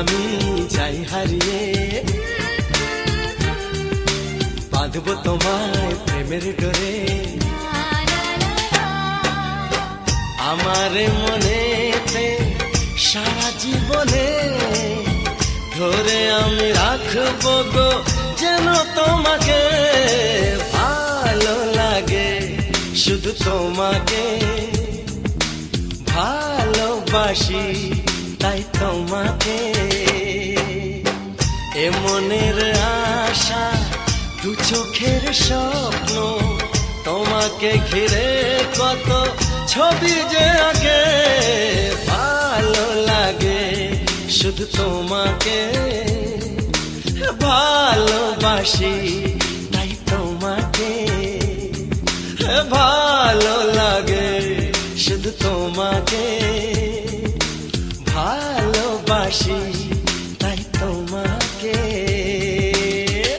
আমি যাই হারিয়ে, বাঁধব তোমায় প্রেমের ডোরে। আমার মনেতে সারা জীবনে ধরে আমি রাখবো গো যেন তোমাকে। ভালো লাগে শুধু তোমাকে, ভালোবাসি তাই তোমাকে। এ মনের আশা দু চোখের স্বপ্ন, তোমাকে ঘিরে কত ছবি যে আগে। ভালো লাগে শুধু তোমাকে, ভালোবাসি তাই তোমাকে। ভালো লাগে শুধু তোমাকে, ভালোবাসি